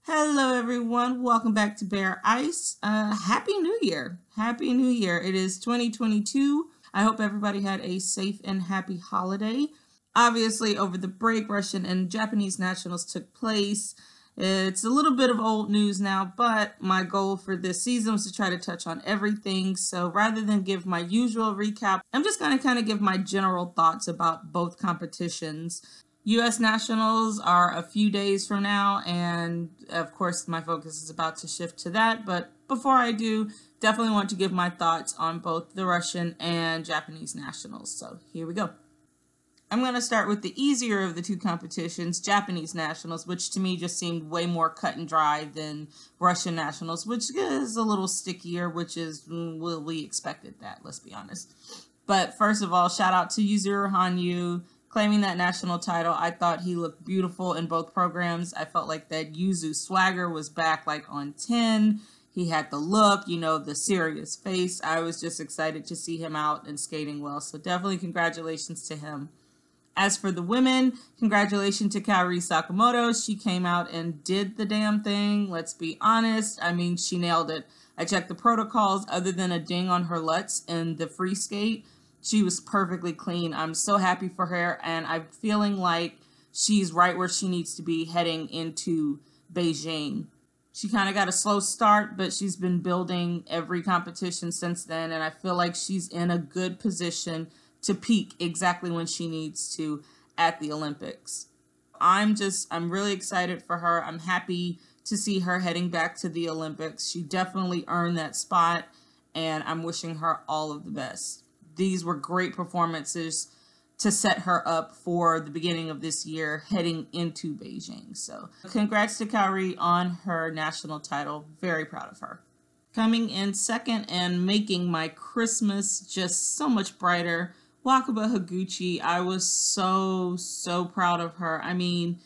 Hello everyone, welcome back to Bare Ice. Happy New Year. Happy New Year. It is 2022. I hope everybody had a safe and happy holiday. Obviously, over the break, Russian and Japanese nationals took place. It's a little bit of old news now, but my goal for this season was to try to touch on everything. So rather than give my usual recap, I'm just going to kind of give my general thoughts about both competitions. U.S. Nationals are a few days from now, and of course my focus is about to shift to that, but before I do, definitely want to give my thoughts on both the Russian and Japanese Nationals, so here we go. I'm going to start with the easier of the two competitions, Japanese Nationals, which to me just seemed way more cut and dry than Russian Nationals, which is a little stickier, which is, well, we expected that, let's be honest. But first of all, shout out to Yuzuru Hanyu, claiming that national title. I thought he looked beautiful in both programs. I felt like that Yuzu swagger was back like on 10. He had the look, you know, the serious face. I was just excited to see him out and skating well. So definitely congratulations to him. As for the women, congratulations to Kaori Sakamoto. She came out and did the damn thing. Let's be honest. I mean, she nailed it. I checked the protocols. Other than a ding on her Lutz in the free skate, she was perfectly clean. I'm so happy for her, and I'm feeling like she's right where she needs to be heading into Beijing. She kind of got a slow start, but she's been building every competition since then, and I feel like she's in a good position to peak exactly when she needs to at the Olympics. I'm really excited for her. I'm happy to see her heading back to the Olympics. She definitely earned that spot, and I'm wishing her all of the best. These were great performances to set her up for the beginning of this year heading into Beijing. So congrats to Kaori on her national title. Very proud of her. Coming in second and making my Christmas just so much brighter, Wakaba Higuchi. I was so proud of her. I mean,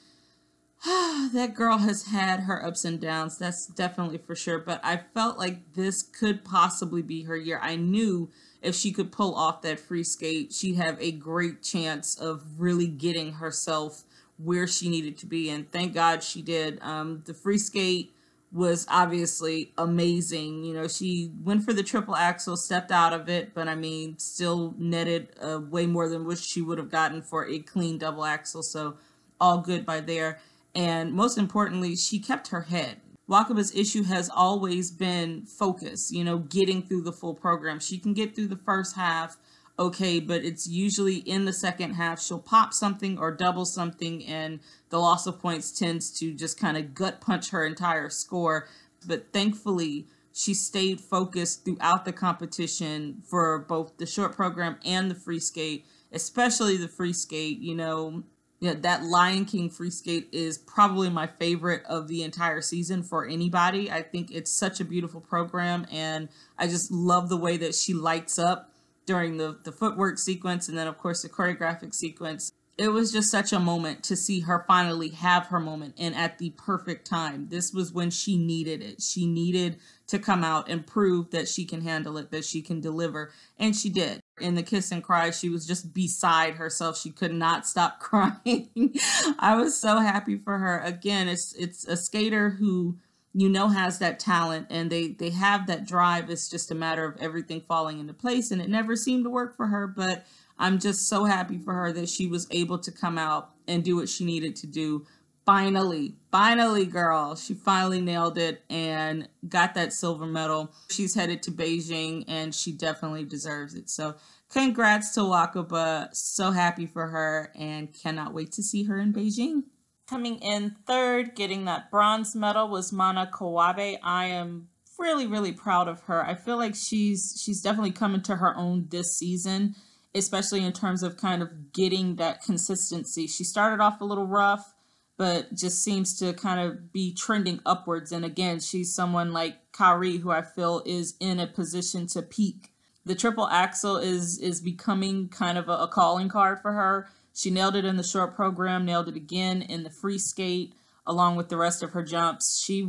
that girl has had her ups and downs, that's definitely for sure, but I felt like this could possibly be her year. I knew if she could pull off that free skate, she'd have a great chance of really getting herself where she needed to be, and thank God she did. The free skate was obviously amazing. You know, she went for the triple axel, stepped out of it, but I mean, still netted way more than what she would have gotten for a clean double axel, so all good by there. And most importantly, she kept her head. Wakaba's issue has always been focus, you know, getting through the full program. She can get through the first half, okay, but it's usually in the second half she'll pop something or double something, and the loss of points tends to just kind of gut punch her entire score. But thankfully, she stayed focused throughout the competition for both the short program and the free skate, especially the free skate. You know, that Lion King free skate is probably my favorite of the entire season for anybody. I think it's such a beautiful program, and I just love the way that she lights up during the footwork sequence, and then of course the choreographic sequence. It was just such a moment to see her finally have her moment, and at the perfect time. This was when she needed it. She needed to come out and prove that she can handle it, that she can deliver, and she did. In the kiss and cry, she was just beside herself. She could not stop crying. I was so happy for her. Again, it's a skater who, you know, has that talent, and they have that drive. It's just a matter of everything falling into place, and it never seemed to work for her, but I'm just so happy for her that she was able to come out and do what she needed to do. Finally, girl, she finally nailed it and got that silver medal. She's headed to Beijing, and she definitely deserves it. So congrats to Wakaba. So happy for her and cannot wait to see her in Beijing. Coming in third, getting that bronze medal, was Mana Koabe. I am really proud of her. I feel like she's definitely coming to her own this season, especially in terms of kind of getting that consistency. She started off a little rough, but just seems to kind of be trending upwards. And again, she's someone like Kaori, who I feel is in a position to peak. The triple axel is becoming kind of a calling card for her. She nailed it in the short program, nailed it again in the free skate, along with the rest of her jumps. She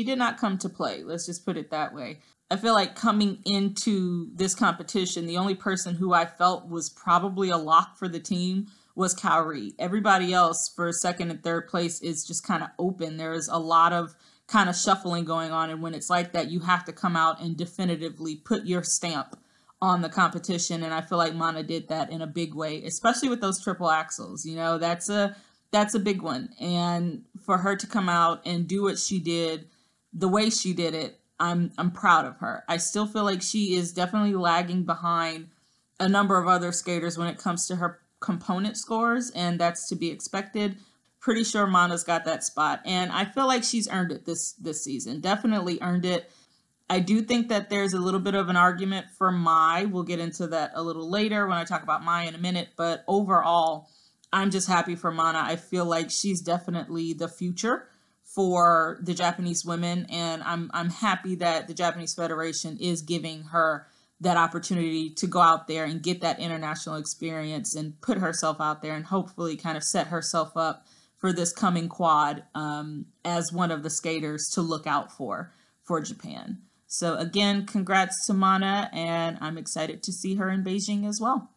did not come to play. Let's just put it that way. I feel like coming into this competition, the only person who I felt was probably a lock for the team was Kaori. Everybody else for second and third place is just kind of open. There's a lot of kind of shuffling going on. And when it's like that, you have to come out and definitively put your stamp on the competition. And I feel like Mana did that in a big way, especially with those triple axels. You know, that's a big one. And for her to come out and do what she did, the way she did it, I'm proud of her. I still feel like she is definitely lagging behind a number of other skaters when it comes to her component scores, and that's to be expected. Pretty sure Mana's got that spot, and I feel like she's earned it this season. Definitely earned it. I do think that there's a little bit of an argument for Mai. We'll get into that a little later when I talk about Mai in a minute, but overall, I'm just happy for Mana. I feel like she's definitely the future for the Japanese women, and I'm happy that the Japanese Federation is giving her that opportunity to go out there and get that international experience and put herself out there and hopefully kind of set herself up for this coming quad as one of the skaters to look out for Japan. So again, congrats to Mana, and I'm excited to see her in Beijing as well.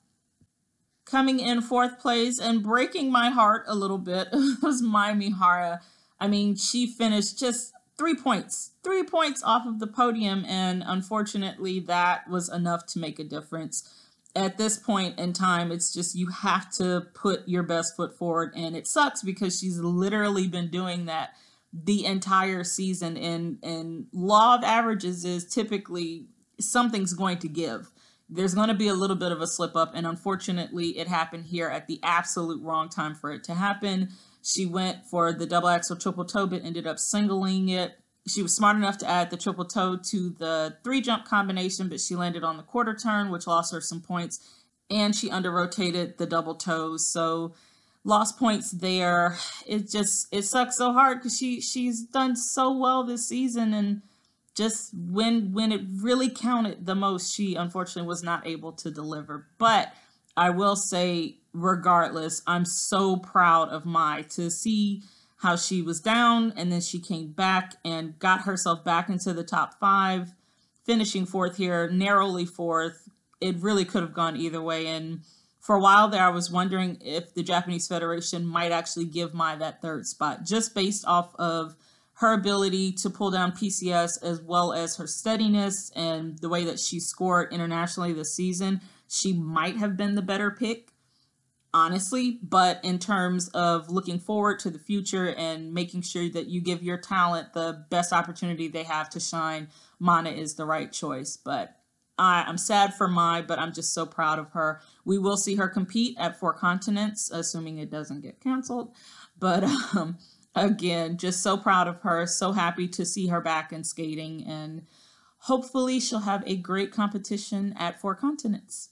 Coming in fourth place and breaking my heart a little bit was Mai Mihara. I mean, she finished just 3 points off of the podium, and unfortunately that was enough to make a difference. At this point in time, it's just you have to put your best foot forward, and it sucks because she's literally been doing that the entire season, and law of averages is typically something's going to give. There's going to be a little bit of a slip up, and unfortunately it happened here at the absolute wrong time for it to happen. She went for the double axel triple toe, but ended up singling it. She was smart enough to add the triple toe to the 3-jump combination, but she landed on the quarter turn, which lost her some points, and she under-rotated the double toes, so lost points there. It sucks so hard because she's done so well this season, and just when it really counted the most, she unfortunately was not able to deliver. But I will say, regardless, I'm so proud of Mai to see how she was down and then she came back and got herself back into the top 5, finishing fourth here, narrowly fourth. It really could have gone either way. And for a while there, I was wondering if the Japanese Federation might actually give Mai that third spot, just based off of her ability to pull down PCS as well as her steadiness and the way that she scored internationally this season. She might have been the better pick, honestly, but in terms of looking forward to the future and making sure that you give your talent the best opportunity they have to shine, Mana is the right choice. But I'm sad for Mai, but I'm just so proud of her. We will see her compete at 4 continents, assuming it doesn't get canceled. But again, just so proud of her, so happy to see her back in skating, and hopefully she'll have a great competition at 4 continents.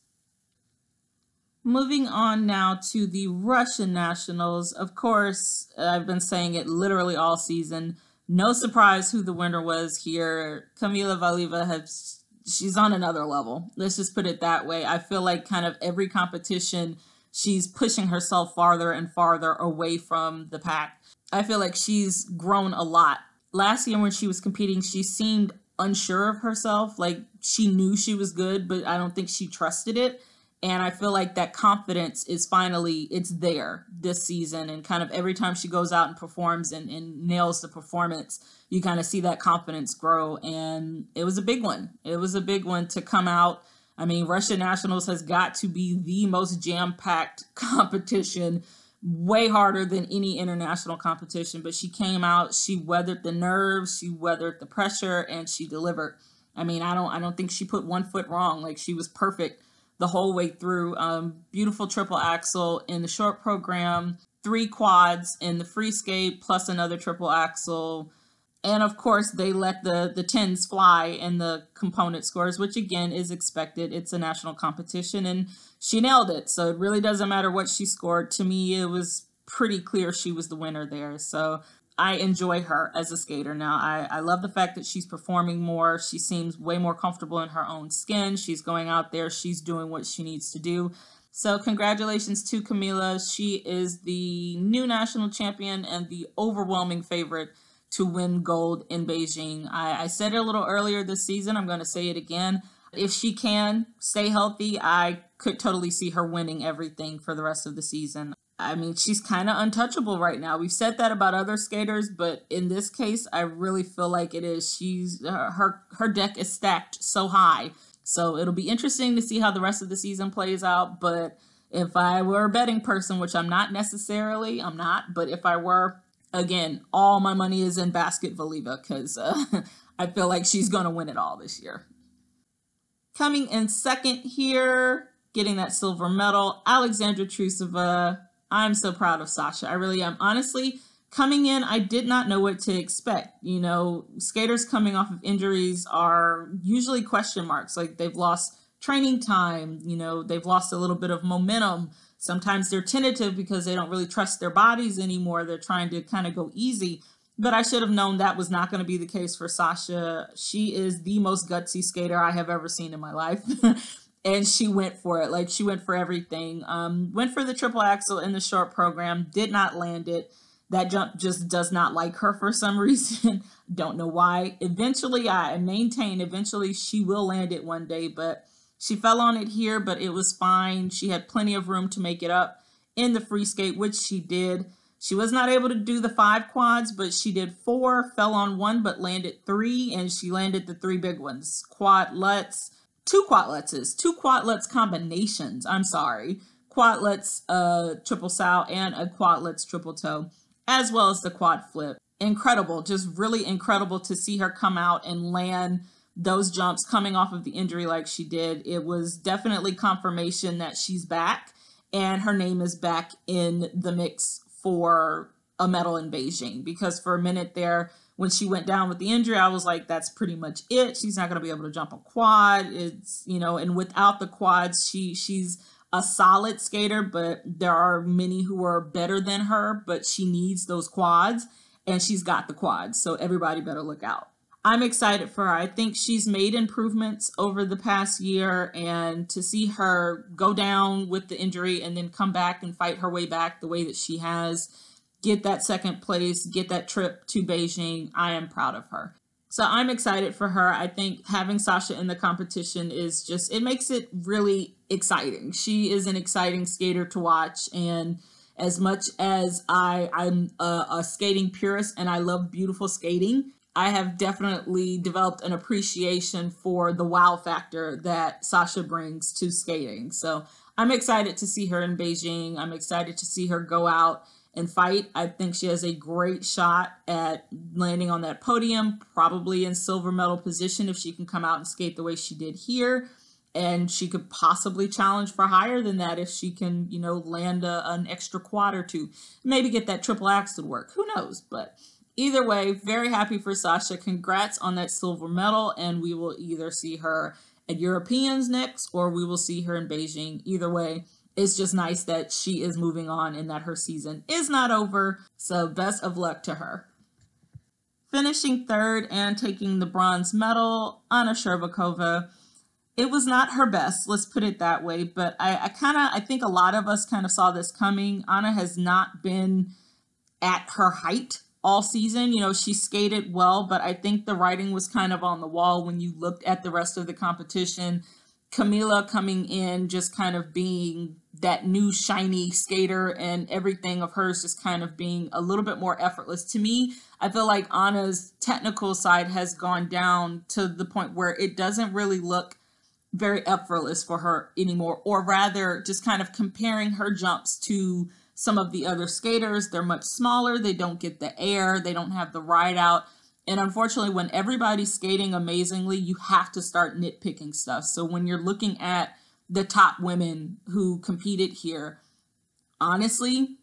Moving on now to the Russian nationals. Of course, I've been saying it literally all season. No surprise who the winner was here. Kamila Valieva she's on another level. Let's just put it that way. I feel like kind of every competition, she's pushing herself farther and farther away from the pack. I feel like she's grown a lot. Last year when she was competing, she seemed unsure of herself. Like she knew she was good, but I don't think she trusted it. And I feel like that confidence is finally, it's there this season. And kind of every time she goes out and performs and nails the performance, you kind of see that confidence grow. And it was a big one. It was a big one to come out. I mean, Russian Nationals has got to be the most jam-packed competition, way harder than any international competition. But she came out, she weathered the nerves, she weathered the pressure, and she delivered. I mean, I don't think she put one foot wrong. Like, she was perfect the whole way through. Beautiful triple axel in the short program, 3 quads in the free skate, plus another triple axel. And of course, they let the 10s fly in the component scores, which again is expected. It's a national competition, and she nailed it. So it really doesn't matter what she scored. To me, it was pretty clear she was the winner there. So I enjoy her as a skater now. I love the fact that she's performing more. She seems way more comfortable in her own skin. She's going out there. She's doing what she needs to do. So congratulations to Kamila. She is the new national champion and the overwhelming favorite to win gold in Beijing. I said it a little earlier this season. I'm going to say it again. If she can stay healthy, I could totally see her winning everything for the rest of the season. I mean, she's kind of untouchable right now. We've said that about other skaters, but in this case, I really feel like it is. Her deck is stacked so high. So it'll be interesting to see how the rest of the season plays out. But if I were a betting person, which I'm not, but if I were, again, all my money is in Basket Valieva because I feel like she's going to win it all this year. Coming in second here, getting that silver medal, Alexandra Trusova. I'm so proud of Sasha. I really am. Honestly, coming in, I did not know what to expect. You know, skaters coming off of injuries are usually question marks. Like they've lost training time, you know, they've lost a little bit of momentum. Sometimes they're tentative because they don't really trust their bodies anymore. They're trying to kind of go easy. But I should have known that was not going to be the case for Sasha. She is the most gutsy skater I have ever seen in my life. And she went for it. Like, she went for everything. Went for the triple axel in the short program. Did not land it. That jump just does not like her for some reason. Don't know why. Eventually, I maintain, eventually she will land it one day. But she fell on it here, but it was fine. She had plenty of room to make it up in the free skate, which she did. She was not able to do the 5 quads, but she did 4, fell on 1, but landed 3, and she landed the 3 big ones. Quadlets. 2 quadlets combinations, I'm sorry. Quadlets triple sow and a quadlets triple toe, as well as the quad flip. Incredible, just really incredible to see her come out and land those jumps coming off of the injury like she did. It was definitely confirmation that she's back and her name is back in the mix for a medal in Beijing, because for a minute there, when she went down with the injury, I was like, that's pretty much it. She's not going to be able to jump a quad. It's, you know, and without the quads, she's a solid skater, but there are many who are better than her, but she needs those quads, and she's got the quads. So everybody better look out. I'm excited for her. I think she's made improvements over the past year, and to see her go down with the injury and then come back and fight her way back the way that she has, get that second place, get that trip to Beijing, I am proud of her. So I'm excited for her. I think having Sasha in the competition is just, it makes it really exciting. She is an exciting skater to watch, and as much as I'm a skating purist and I love beautiful skating, I have definitely developed an appreciation for the wow factor that Sasha brings to skating. So I'm excited to see her in Beijing. I'm excited to see her go out and fight. I think she has a great shot at landing on that podium, probably in silver medal position if she can come out and skate the way she did here. And she could possibly challenge for higher than that if she can, you know, land an extra quad or 2. Maybe get that triple axel to work. Who knows? But either way, very happy for Sasha. Congrats on that silver medal. And we will either see her at Europeans next or we will see her in Beijing. Either way, it's just nice that she is moving on and that her season is not over. So best of luck to her. Finishing third and taking the bronze medal, Shcherbakova. It was not her best, let's put it that way. But I think a lot of us kind of saw this coming. Anna has not been at her height all season. You know, she skated well, but I think the writing was kind of on the wall when you looked at the rest of the competition. Kamila coming in, just kind of being that new shiny skater, and everything of hers just kind of being a little bit more effortless. To me, I feel like Anna's technical side has gone down to the point where it doesn't really look very effortless for her anymore, or rather just kind of comparing her jumps to some of the other skaters. They're much smaller. They don't get the air. They don't have the ride out. And unfortunately, when everybody's skating amazingly, you have to start nitpicking stuff. So when you're looking at the top women who competed here, honestly,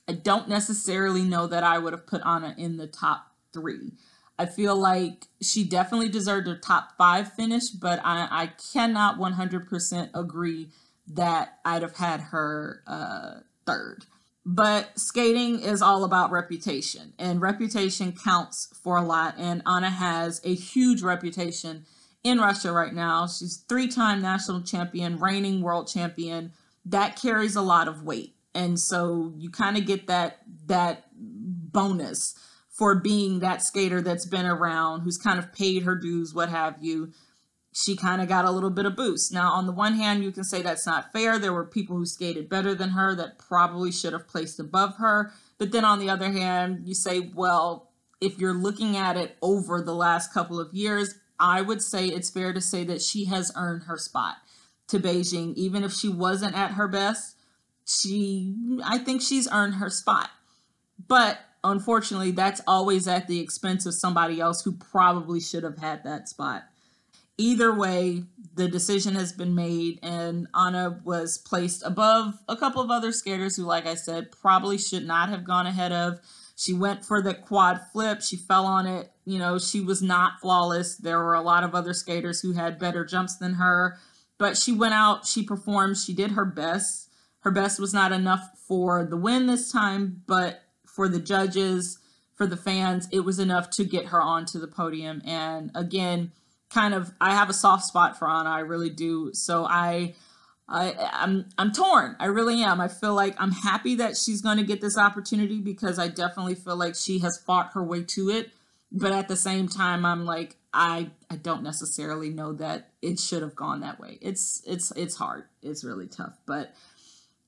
I don't necessarily know that I would have put Anna in the top 3. I feel like she definitely deserved a top 5 finish, but I cannot 100% agree that I'd have had her third. But skating is all about reputation, and reputation counts for a lot. And Anna has a huge reputation in Russia right now. She's 3-time national champion, reigning world champion. That carries a lot of weight. And so you kind of get that bonus for being that skater that's been around, who's kind of paid her dues, what have you. she kind of got a little bit of boost. Now, on the one hand, you can say that's not fair. There were people who skated better than her that probably should have placed above her. But then on the other hand, you say, well, if you're looking at it over the last couple of years, I would say it's fair to say that she has earned her spot to Beijing. Even if she wasn't at her best, I think she's earned her spot. But unfortunately, that's always at the expense of somebody else who probably should have had that spot. Either way, the decision has been made, and Anna was placed above a couple of other skaters who, like I said, probably should not have gone ahead of. She went for the quad flip. She fell on it. You know, she was not flawless. There were a lot of other skaters who had better jumps than her, but she went out, she performed, she did her best. Her best was not enough for the win this time, but for the judges, for the fans, it was enough to get her onto the podium. And again, I have a soft spot for Anna. I really do. So I'm torn. I really am. I feel like I'm happy that she's going to get this opportunity because I definitely feel like she has fought her way to it. But at the same time, I'm like, I don't necessarily know that it should have gone that way. It's hard. It's really tough. But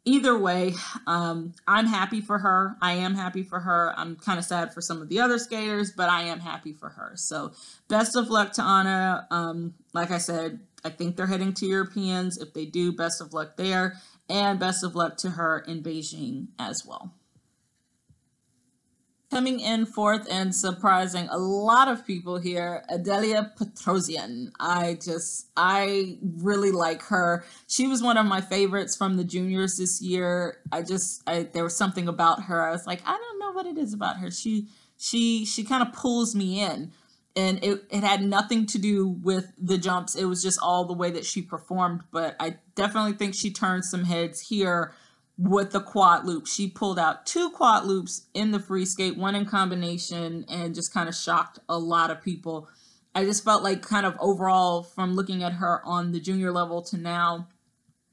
either way, I'm happy for her. I am happy for her. I'm kind of sad for some of the other skaters, but I am happy for her. So best of luck to Anna. Like I said, I think they're heading to Europeans. If they do, best of luck there. And best of luck to her in Beijing as well. Coming in fourth and surprising a lot of people here, Adelia Petrosian. I really like her. She was one of my favorites from the juniors this year. There was something about her. I was like, I don't know what it is about her. She kind of pulls me in. And it had nothing to do with the jumps. It was just all the way that she performed. But I definitely think she turned some heads here with the quad loop. She pulled out 2 quad loops in the free skate, one in combination, and just kind of shocked a lot of people. I just felt like kind of overall from looking at her on the junior level to now,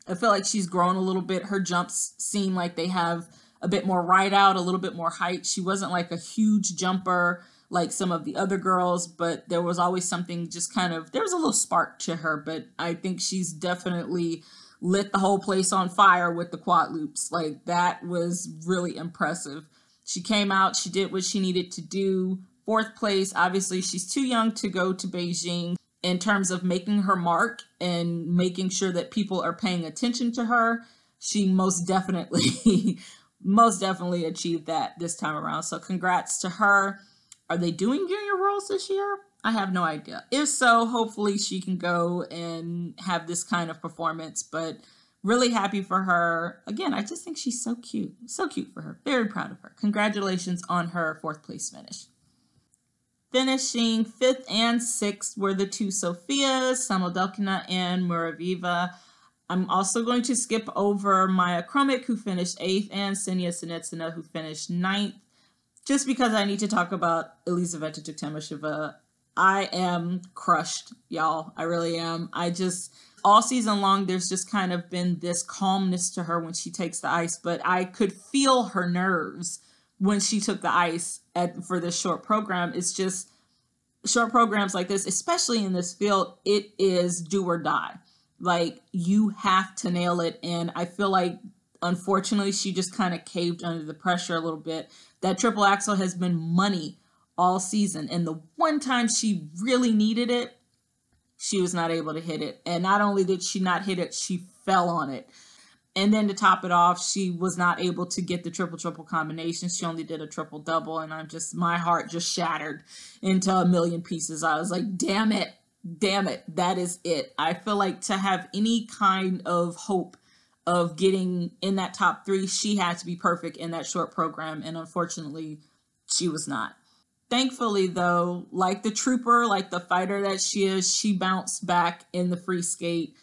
I feel like she's grown a little bit. Her jumps seem like they have a bit more ride out, a little bit more height. She wasn't like a huge jumper like some of the other girls, but there was always something there was a little spark to her, but I think she's definitely lit the whole place on fire with the quad loops. Like, that was really impressive. She came out, she did what she needed to do. 4th place, obviously she's too young to go to Beijing in terms of making her mark and making sure that people are paying attention to her. She most definitely achieved that this time around. So congrats to her. Are they doing Junior Worlds this year? I have no idea. If so, hopefully she can go and have this kind of performance, but really happy for her. Again, I just think she's so cute. So cute for her. Very proud of her. Congratulations on her 4th place finish. Finishing 5th and 6th were the 2 Sofias, Samodelkina and Muravieva. I'm also going to skip over Maya Kromik, who finished 8th, and Senia Sinetsina, who finished 9th, just because I need to talk about Elizaveta Tuktamysheva. I am crushed, y'all. I really am. All season long, there's just kind of been this calmness to her when she takes the ice, but I could feel her nerves when she took the ice for this short program. It's just short programs like this, especially in this field, it is do or die. Like, you have to nail it. And I feel like, unfortunately, she just kind of caved under the pressure a little bit. That triple axel has been money all season, and the one time she really needed it, she was not able to hit it. And not only did she not hit it, she fell on it. And then to top it off, she was not able to get the triple combination. She only did a triple double, and my heart just shattered into a million pieces. I was like, damn it, that is it. I feel like to have any kind of hope of getting in that top 3, she had to be perfect in that short program, and unfortunately, she was not. Thankfully, though, like the trooper, like the fighter that she is, she bounced back in the free skate.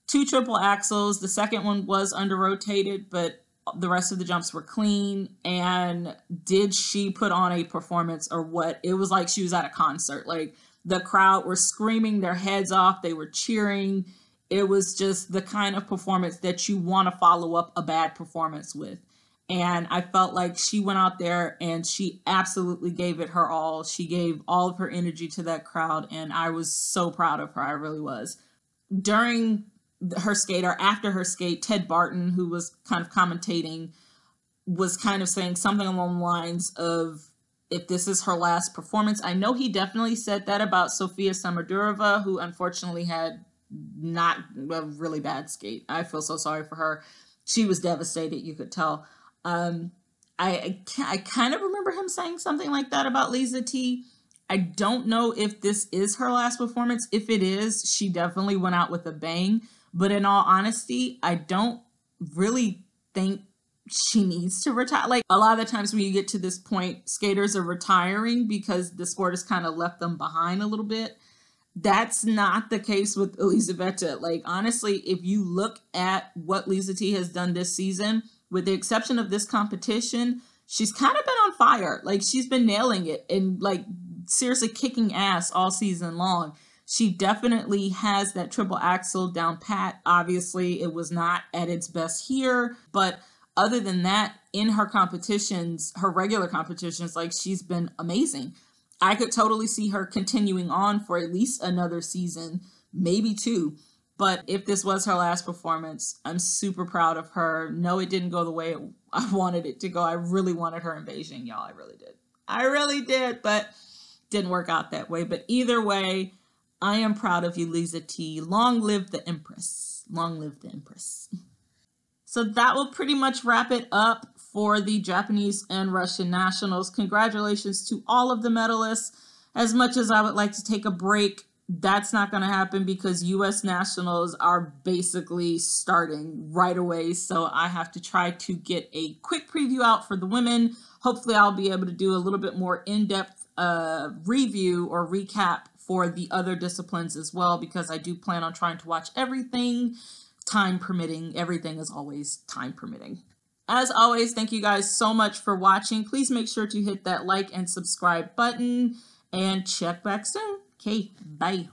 2 triple axels. The second one was under-rotated, but the rest of the jumps were clean. And did she put on a performance or what? It was like she was at a concert. Like, the crowd were screaming their heads off. They were cheering. It was just the kind of performance that you want to follow up a bad performance with. And I felt like she went out there and she absolutely gave it her all. She gave all of her energy to that crowd, and I was so proud of her. I really was. During her skate, or after her skate, Ted Barton, who was kind of commentating, was kind of saying something along the lines of, if this is her last performance. I know he definitely said that about Sofia Samardurova, who unfortunately had not a really bad skate. I feel so sorry for her. She was devastated, you could tell. I kind of remember him saying something like that about Lisa T. I don't know if this is her last performance. If it is, she definitely went out with a bang. But in all honesty, I don't really think she needs to retire. Like, a lot of the times when you get to this point, skaters are retiring because the sport has kind of left them behind a little bit. That's not the case with Elizaveta. Like, honestly, if you look at what Lisa T has done this season, with the exception of this competition, she's kind of been on fire. Like, she's been nailing it and, like, seriously kicking ass all season long. She definitely has that triple axel down pat. Obviously, it was not at its best here, but other than that, in her competitions, her regular competitions, like, she's been amazing. I could totally see her continuing on for at least another season, maybe two. But if this was her last performance, I'm super proud of her. No, it didn't go the way I wanted it to go. I really wanted her in Beijing, y'all. I really did. I really did, but didn't work out that way. But either way, I am proud of you, Lisa T. Long live the Empress. Long live the Empress. So that will pretty much wrap it up for the Japanese and Russian nationals. Congratulations to all of the medalists. As much as I would like to take a break, that's not going to happen because U.S. nationals are basically starting right away. So I have to try to get a quick preview out for the women. Hopefully I'll be able to do a little bit more in-depth review or recap for the other disciplines as well, because I do plan on trying to watch everything, time permitting. Everything is always time permitting. As always, thank you guys so much for watching. Please make sure to hit that like and subscribe button and check back soon. Okay, bye.